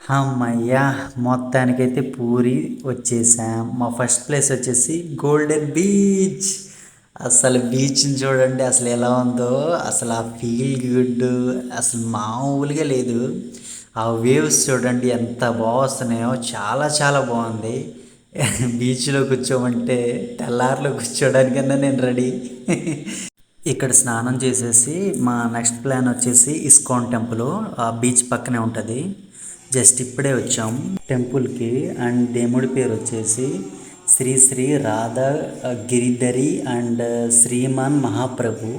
హమ్మయ్య! మొత్తానికైతే పూరి వచ్చేసాం. మా ఫస్ట్ ప్లేస్ వచ్చేసి గోల్డెన్ బీచ్. అసలు బీచ్‌ని చూడండి అసలు ఎలా ఉందో. అసలు ఆ ఫీల్ గుడ్ అసలు మామూలుగా లేదు. ఆ వేవ్స్ చూడండి ఎంత వస్తున్నాయో. చాలా చాలా బాగుంది. బీచ్‌లో కూర్చోమంటే తెల్లారిలో కూర్చోడానికన్నా నేను రెడీ. ఇక్కడ స్నానం చేసేసి మా నెక్స్ట్ ప్లాన్ వచ్చేసి ఇస్కాన్ టెంపుల్. ఆ బీచ్ పక్కనే ఉంటుంది. జస్ట్ ఇప్పుడే వచ్చాం టెంపుల్కి. అండ్ దేవుడి పేరు వచ్చేసి శ్రీ శ్రీ రాధా గిరిధరి అండ్ శ్రీమాన్ మహాప్రభు.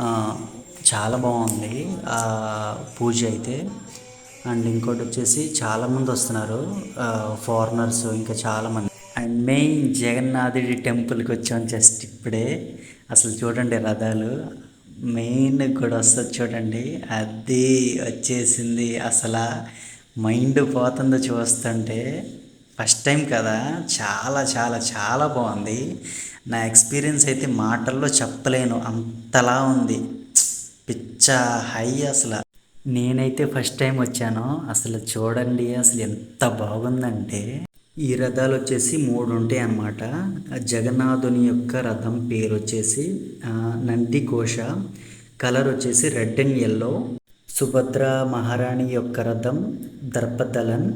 ఆ, చాలా బాగుంది ఆ పూజ అయితే. అండ్ ఇంకోటి వచ్చేసి చాలామంది వస్తున్నారు, ఫారినర్స్ ఇంకా చాలామంది. అండ్ మెయిన్ జగన్నాథుడి టెంపుల్కి వచ్చాం జస్ట్ ఇప్పుడే. అసలు చూడండి రథాలు మెయిన్ కూడా వస్తుంది చూడండి. అది వచ్చేసింది. అసలు మైండ్ పోతుందో చూస్తుంటే. ఫస్ట్ టైం కదా, చాలా చాలా చాలా బాగుంది. నా ఎక్స్పీరియన్స్ అయితే మాటల్లో చెప్పలేను, అంతలా ఉంది. పిచ్చ హై అసలు. నేనైతే ఫస్ట్ టైం వచ్చాను. అసలు చూడండి అసలు ఎంత బాగుందంటే, ఈ రథాలు వచ్చేసి 3 ఉంటాయి అన్నమాట. జగన్నాథుని యొక్క రథం పేరు వచ్చేసి నంది ఘోష. కలర్ వచ్చేసి రెడ్ అండ్ ఎల్లో. సుభద్ర మహారాణి యొక్క రథం దర్పదలన్.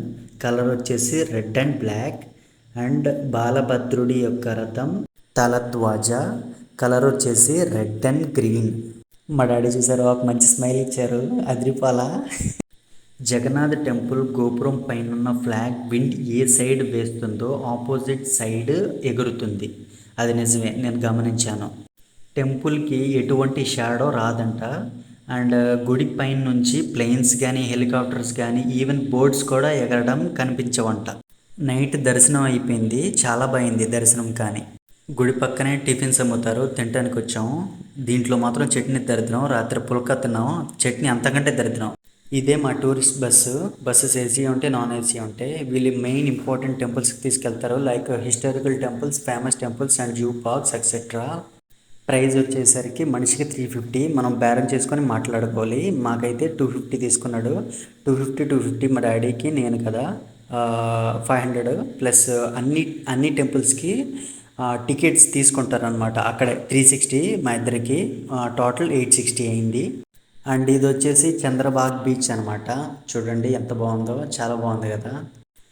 కలర్ వచ్చేసి రెడ్ అండ్ బ్లాక్. అండ్ బాలభద్రుడి యొక్క రథం తలధ్వజ. కలర్ వచ్చేసి రెడ్ అండ్ గ్రీన్. మా డాడీ చూసారు, ఒక మంచి స్మైల్ ఇచ్చారు, అదిరిపాలా. జగన్నాథ్ టెంపుల్ గోపురం పైనున్న ఫ్లాగ్ విండ్ ఏ సైడ్ వేస్తుందో ఆపోజిట్ సైడ్ ఎగురుతుంది. అది నిజమే, నేను గమనించాను. టెంపుల్కి ఎటువంటి షాడో రాదంట. అండ్ గుడి పైన నుంచి ప్లేన్స్ కానీ హెలికాప్టర్స్ కానీ ఈవెన్ బోట్స్ కూడా ఎగరడం కనిపించవంట. నైట్ దర్శనం అయిపోయింది, చాలా బాగుంది దర్శనం. కానీ గుడి పక్కనే టిఫిన్స్ అమ్ముతారు, తినడానికి వచ్చాము. దీంట్లో మాత్రం చట్నీ దరిద్రం. రాత్రి పుల్కా తిన్నాం, చట్నీ అంతకంటే దరిద్రం. ఇదే మా టూరిస్ట్ బస్సెస్ ఏసీ ఉంటే నాన్ ఏసీ ఉంటే. వీళ్ళు మెయిన్ ఇంపార్టెంట్ టెంపుల్స్కి తీసుకెళ్తారు, like historical temples, famous temples and zoo parks etcetera. Price వచ్చేసరికి మనిషికి 350. మనం బేరం చేసుకొని మాట్లాడుకోవాలి. మాకైతే 250 తీసుకున్నాడు. 250 మా డాడీకి, నేను కదా 500 ప్లస్ అన్ని టెంపుల్స్కి టికెట్స్ తీసుకుంటారనమాట. అక్కడే 360 మా ఇద్దరికి, టోటల్ 860 అయింది. అండ్ ఇది వచ్చేసి చంద్రబాగ్ బీచ్ అనమాట. చూడండి ఎంత బాగుందో, చాలా బాగుంది కదా.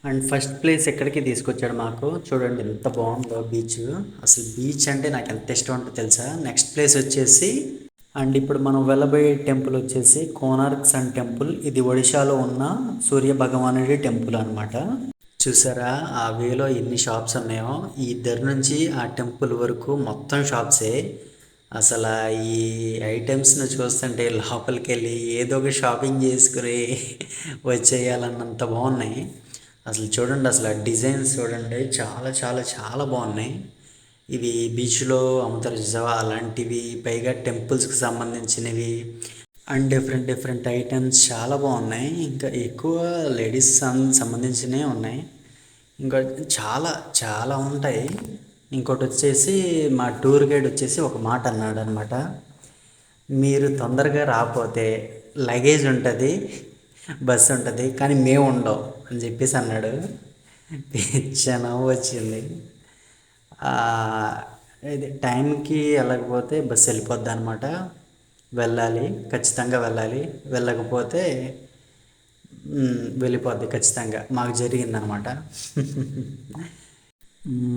అండ్ ఫస్ట్ ప్లేస్ ఎక్కడికి తీసుకొచ్చాడు మాకు, చూడండి ఎంత బాగుందో బీచ్. అసలు బీచ్ అంటే నాకు ఎంత ఇష్టం ఉంటుందో తెలుసా. నెక్స్ట్ ప్లేస్ వచ్చేసి, అండ్ ఇప్పుడు మనం వెళ్ళబోయే టెంపుల్ వచ్చేసి కోనార్క్ సన్ టెంపుల్. ఇది ఒడిశాలో ఉన్న సూర్య భగవానుడి టెంపుల్ అనమాట. చూసారా ఆ వేలో ఎన్ని షాప్స్ ఉన్నాయో. ఈ ఇద్దరి నుంచి ఆ టెంపుల్ వరకు మొత్తం షాప్సే. అసలు ఈ ఐటమ్స్ను చూస్తుంటే లోపలికి వెళ్ళి ఏదో ఒక షాపింగ్ చేసుకుని వచ్చేయాలన్నంత బాగున్నాయి. అసలు చూడండి, అసలు ఆ డిజైన్స్ చూడండి, చాలా చాలా చాలా బాగున్నాయి. ఇవి బీచ్లో అమ్ముతారు చూసావా, అలాంటివి. పైగా టెంపుల్స్కి సంబంధించినవి అండ్ డిఫరెంట్ డిఫరెంట్ ఐటమ్స్ చాలా బాగున్నాయి. ఇంకా ఎక్కువ లేడీస్ సంబంధించినవి ఉన్నాయి. ఇంకా చాలా చాలా ఉంటాయి. ఇంకోటి వచ్చేసి మా టూర్ గైడ్ వచ్చేసి ఒక మాట అన్నాడు అనమాట. మీరు తొందరగా రాకపోతే లగేజ్ ఉంటుంది, బస్సు ఉంటుంది, కానీ మేము ఉండవు అని చెప్పేసి అన్నాడు. నవ్వు వచ్చింది. ఇది టైంకి వెళ్ళకపోతే బస్సు వెళ్ళిపోద్ది అనమాట. వెళ్ళాలి, ఖచ్చితంగా వెళ్ళాలి. వెళ్ళకపోతే వెళ్ళిపోద్ది ఖచ్చితంగా. మాకు జరిగిందనమాట.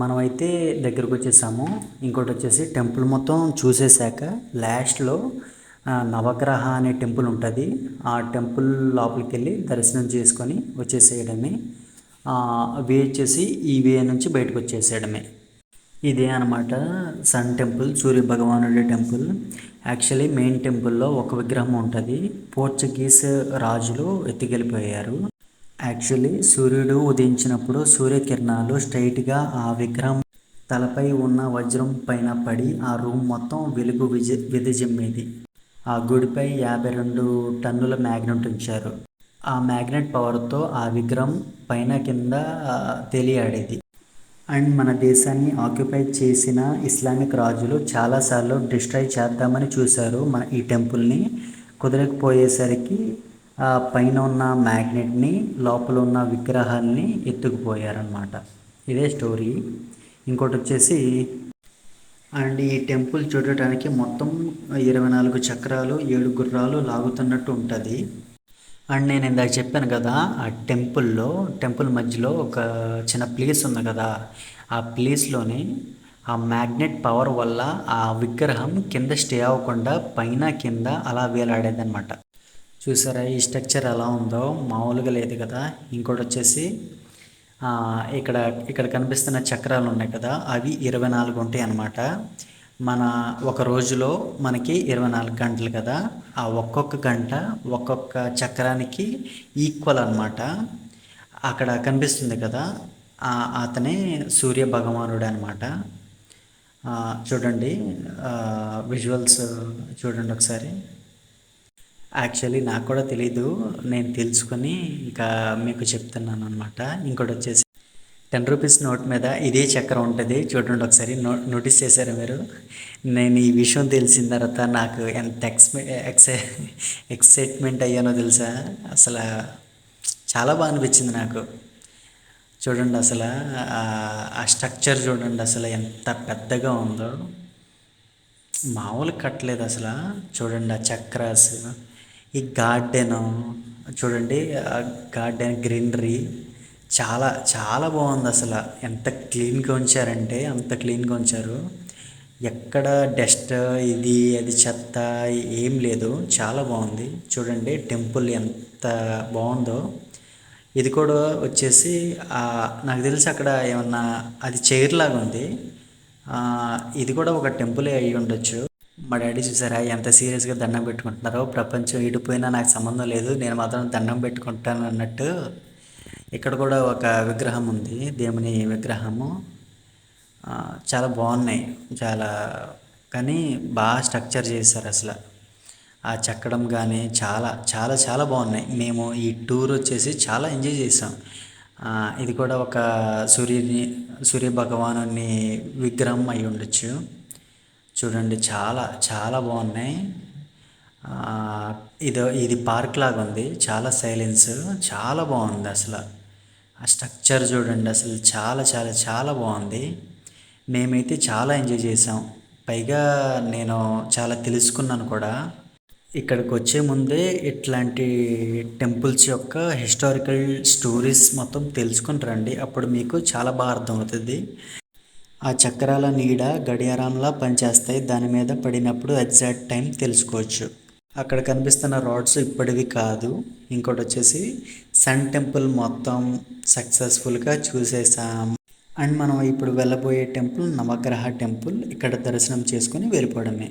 మనమైతే దగ్గరకు వచ్చేసాము. ఇంకోటి వచ్చేసి టెంపుల్ మొత్తం చూసేశాక లాస్ట్లో నవగ్రహ అనే టెంపుల్ ఉంటుంది. ఆ టెంపుల్ లోపలికి వెళ్ళి దర్శనం చేసుకొని వచ్చేసేయడమే. వే వచ్చేసి ఈ వే నుంచి బయటకు వచ్చేసేయడమే. ఇదే అనమాట సన్ టెంపుల్, సూర్య భగవానుడి టెంపుల్. యాక్చువల్లీ మెయిన్ టెంపుల్లో ఒక విగ్రహం ఉంటుంది. పోర్చుగీస్ రాజులు ఎత్తుకెళ్ళిపోయారు. యాక్చువల్లీ సూర్యుడు ఉదయించినప్పుడు సూర్యకిరణాలు స్ట్రైట్గా ఆ విగ్రహం తలపై ఉన్న వజ్రం పైన పడి ఆ రూమ్ మొత్తం వెలుగు విదజిమ్మేది. ఆ గుడిపై 52 టన్నుల మ్యాగ్నెట్ ఉంచారు. ఆ మ్యాగ్నెట్ పవర్తో ఆ విగ్రహం పైన కింద తేలియాడేది. అండ్ మన దేశాన్ని ఆక్యుపై చేసిన ఇస్లామిక్ రాజులు చాలాసార్లు డిస్ట్రాయ్ చేద్దామని చూశారు మన ఈ టెంపుల్ని. కుదరకపోయేసరికి ఆ పైన ఉన్న మ్యాగ్నెట్ని లోపల ఉన్న విగ్రహాన్ని ఎత్తుకుపోయారనమాట. ఇదే స్టోరీ. ఇంకోటి వచ్చేసి అండ్ ఈ టెంపుల్ చూడటానికి మొత్తం 24 చక్రాలు 7 గుర్రాలు లాగుతున్నట్టు ఉంటుంది. అండ్ నేను ఇందాక చెప్పాను కదా, ఆ టెంపుల్ మధ్యలో ఒక చిన్న ప్లేస్ ఉంది కదా, ఆ ప్లేస్లోనే ఆ మ్యాగ్నెట్ పవర్ వల్ల ఆ విగ్రహం కింద స్టే అవ్వకుండా పైన కింద అలా వేలాడేదన్నమాట. చూసారా ఈ స్ట్రక్చర్ ఎలా ఉందో, మామూలుగా లేదు కదా. ఇంకోటి వచ్చేసి ఇక్కడ ఇక్కడ కనిపిస్తున్న చక్రాలు ఉన్నాయి కదా, అవి 24 ఉంటాయి అన్నమాట. మన ఒక రోజులో మనకి 24 గంటలు కదా, ఆ ఒక్కొక్క గంట ఒక్కొక్క చక్రానికి ఈక్వల్ అనమాట. అక్కడ కనిపిస్తుంది కదా, అతనే సూర్య భగవానుడు అనమాట. చూడండి, విజువల్స్ చూడండి ఒకసారి. యాక్చువల్లీ నాకు కూడా తెలీదు, నేను తెలుసుకొని ఇంకా మీకు చెప్తున్నాను అనమాట. ఇంకోటి వచ్చేసి 10 రూపీస్ నోట్ మీద ఇదే చక్రం ఉంటుంది, చూడండి ఒకసారి. నోటీస్ చేశారా మీరు? నేను ఈ విషయం తెలిసిన తర్వాత నాకు ఎంత ఎక్సైట్మెంట్ అయ్యానో తెలుసా. అసలు చాలా బాగా అనిపించింది నాకు. చూడండి అసలు ఆ స్ట్రక్చర్ చూడండి అసలు ఎంత పెద్దగా ఉందో, మామూలు కట్టలేదు అసలు. చూడండి ఆ చక్రాస్, ఈ గార్డెను చూడండి, ఆ గార్డెన్ గ్రీనరీ చాలా చాలా బాగుంది అసలు. ఎంత క్లీన్గా ఉంచారంటే అంత క్లీన్గా ఉంచారు. ఎక్కడ డస్ట్ ఇది అది చెత్త ఏం లేదు, చాలా బాగుంది. చూడండి టెంపుల్ ఎంత బాగుందో. ఇది కూడా వచ్చేసి నాకు తెలిసి అక్కడ ఏమన్నా అది చైర్ లాగా ఉంది. ఇది కూడా ఒక టెంపులే అయ్యి ఉండొచ్చు. మా డాడీ చూసారా ఎంత సీరియస్గా దండం పెట్టుకుంటున్నారో. ప్రపంచం ఇడిపోయినా నాకు సంబంధం లేదు, నేను మాత్రం దండం పెట్టుకుంటాను అన్నట్టు. ఇక్కడ కూడా ఒక విగ్రహం ఉంది, దేవుని విగ్రహము. చాలా బాగున్నాయి, చాలా. కానీ బాగా స్ట్రక్చర్ చేశారు అసలు. ఆ చెక్కడం కానీ చాలా చాలా చాలా బాగున్నాయి. మేము ఈ టూర్ వచ్చేసి చాలా ఎంజాయ్ చేసాం. ఇది కూడా ఒక సూర్య భగవాను విగ్రహం అయి ఉండొచ్చు. చూడండి చాలా చాలా బాగున్నాయి. ఇది పార్క్ లాగా ఉంది, చాలా సైలెన్స్, చాలా బాగుంది అసలు. ఆ స్ట్రక్చర్ చూడండి అసలు చాలా చాలా చాలా బాగుంది. మేమైతే చాలా ఎంజాయ్ చేసాం. పైగా నేను చాలా తెలుసుకున్నాను కూడా. ఇక్కడికి వచ్చే ముందే ఇట్లాంటి టెంపుల్స్ యొక్క హిస్టారికల్ స్టోరీస్ మొత్తం తెలుసుకుని రండి, అప్పుడు మీకు చాలా బాగా అర్థమవుతుంది. ఆ చక్రాల నీడ గడియారంలా పనిచేస్తాయి, దాని మీద పడినప్పుడు ఎగ్జాక్ట్ టైం తెలుసుకోవచ్చు. అక్కడ కనిపిస్తున్న రాడ్స్ ఇప్పటివి కాదు. ఇంకోటి వచ్చేసి సన్ టెంపుల్ మొత్తం సక్సెస్ఫుల్గా చూసేసాం. అండ్ మనం ఇప్పుడు వెళ్ళబోయే టెంపుల్ నవగ్రహ టెంపుల్. ఇక్కడ దర్శనం చేసుకొని వెళ్ళిపోవడమే.